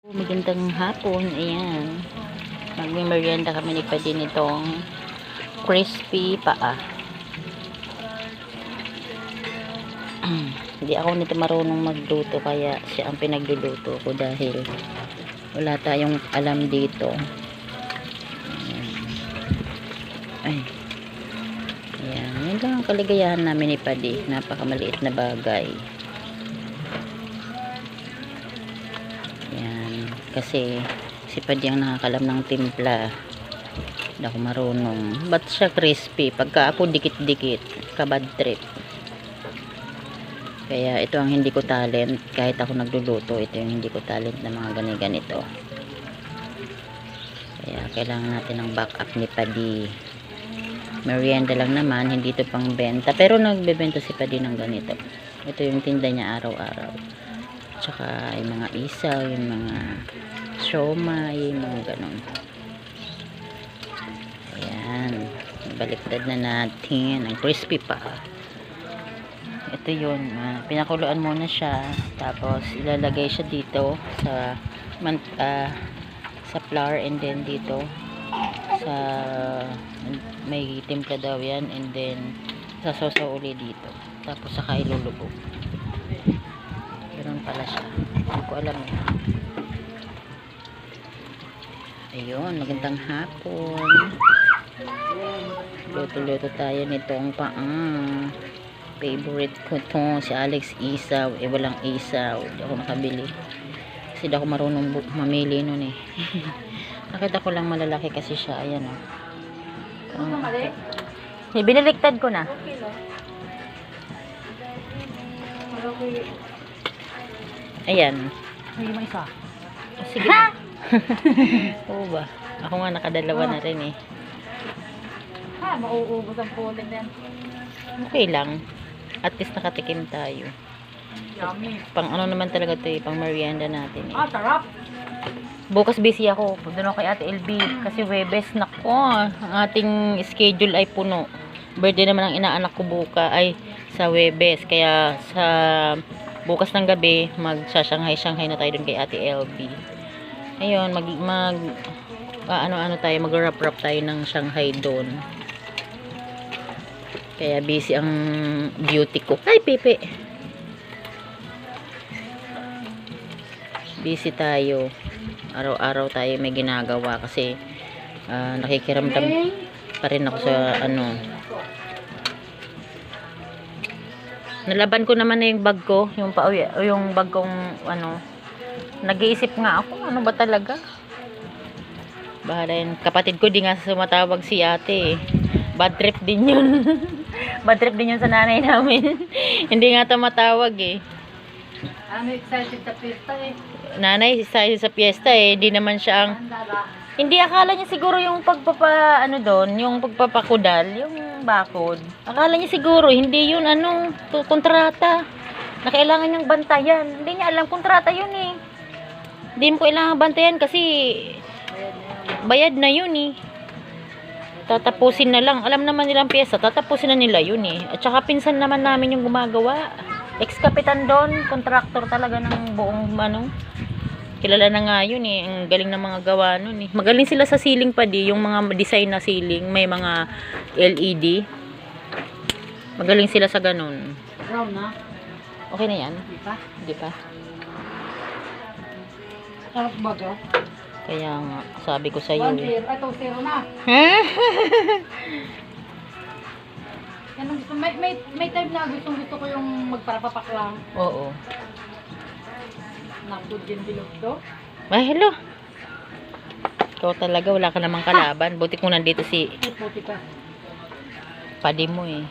Magandang hapon, ayan. Magme-merienda kami ni Padi nitong crispy paa. Hindi ako nito marunong magluto, kaya siya ang pinagluluto ko dahil wala tayong alam dito. Ay. Ayan, yun lang ang kaligayahan namin ni Padi. Napakamaliit na bagay. Kasi si Padi ang nakakalam ng timpla. Hindi ako marunong. Ba't siya crispy? Pagka ako dikit-dikit, kabad trip. Kaya ito ang hindi ko talent. Kahit ako nagluluto, ito yung hindi ko talent na mga ganito. Kaya kailangan natin ng backup ni Padi. Merienda lang naman, hindi ito pang benta. Pero nagbebenta si Padi ng ganito. Ito yung tinda niya araw-araw. Tsaka yung mga isaw, yung mga siomay, yung mga ganon. Ayan, baliktad na natin ang crispy pa. Ito yun, pinakuluan muna siya, tapos ilalagay siya dito sa flour, and then dito sa may timpla daw yan, and then sasaw uli dito, tapos saka ilulubog. Ganun pala siya. Hindi ko alam eh. Ayun, magandang hapon. Luto-luto tayo nitong paang. Favorite ko to, si Alex isaw. Eh, walang isaw. Hindi ako nakabili. Kasi hindi ako marunong mamili nun eh. Nakita ko lang malalaki kasi siya. Ayan o. Biniliktad ko na. Ayan. May isa. Sige. Oo ba? Ako nga nakadalawa na rin eh. Mauubos ang pulin din. Okay lang. At least nakatikim tayo. Yummy. Pang ano naman talaga ito eh. Pang merienda natin eh. Sarap. Bukas busy ako. Doon ako kay Ate LB. Kasi Webes. Nako. Ang ating schedule ay puno. Birthday naman ang inaanak ko buka ay sa Webes. Kaya sa bukas ng gabi, magsashanghai na tayo dun kay Ate LB. Ayun, ano tayo, mag-wrap tayo ng Shanghai doon. Kaya busy ang beauty ko. Ay, Pepe! Busy tayo. Araw-araw tayo may ginagawa kasi nakikiramdam pa rin ako sa Nalaban ko naman na yung bag ko, yung bag kong nag-iisip nga ako, ano ba talaga? Bahala yun. Kapatid ko di nga sumatawag si ate eh. Bad trip din yun. Bad trip din yun sa nanay namin. Hindi nga tumatawag eh. Excited sa pista eh. Nanay, excited sa piyesta eh. Di naman siya ang... Hindi, akala niya siguro yung yung pagpapakudal, yung bakod. Akala niya siguro, hindi yun, kontrata. Na kailangan niyang bantayan. Hindi niya alam, kontrata yun eh. Hindi mo kailangan bantayan kasi bayad na yun eh. Tatapusin na lang. Alam naman nilang pyesa, tatapusin na nila yun eh. At saka pinsan naman namin yung gumagawa. Ex-kapitan doon, kontraktor talaga ng buong kilala na nga yun eh. Ang galing ng mga gawa nun eh. Magaling sila sa ceiling pa yung mga design na ceiling. May mga LED. Magaling sila sa ganun. Brown na. Okay na yan? Di pa? Hindi pa. Sarap ba ito? Kaya nga, sabi ko sa iyo. 1-0. Ito, 0 na. May time na gusto ko yung magparapapak lang. Oo. Nakudod yung bilog to. Ay, hello. Ikaw talaga, wala ka namang kalaban. Buti kung nandito si Buti ka. Padi mo eh.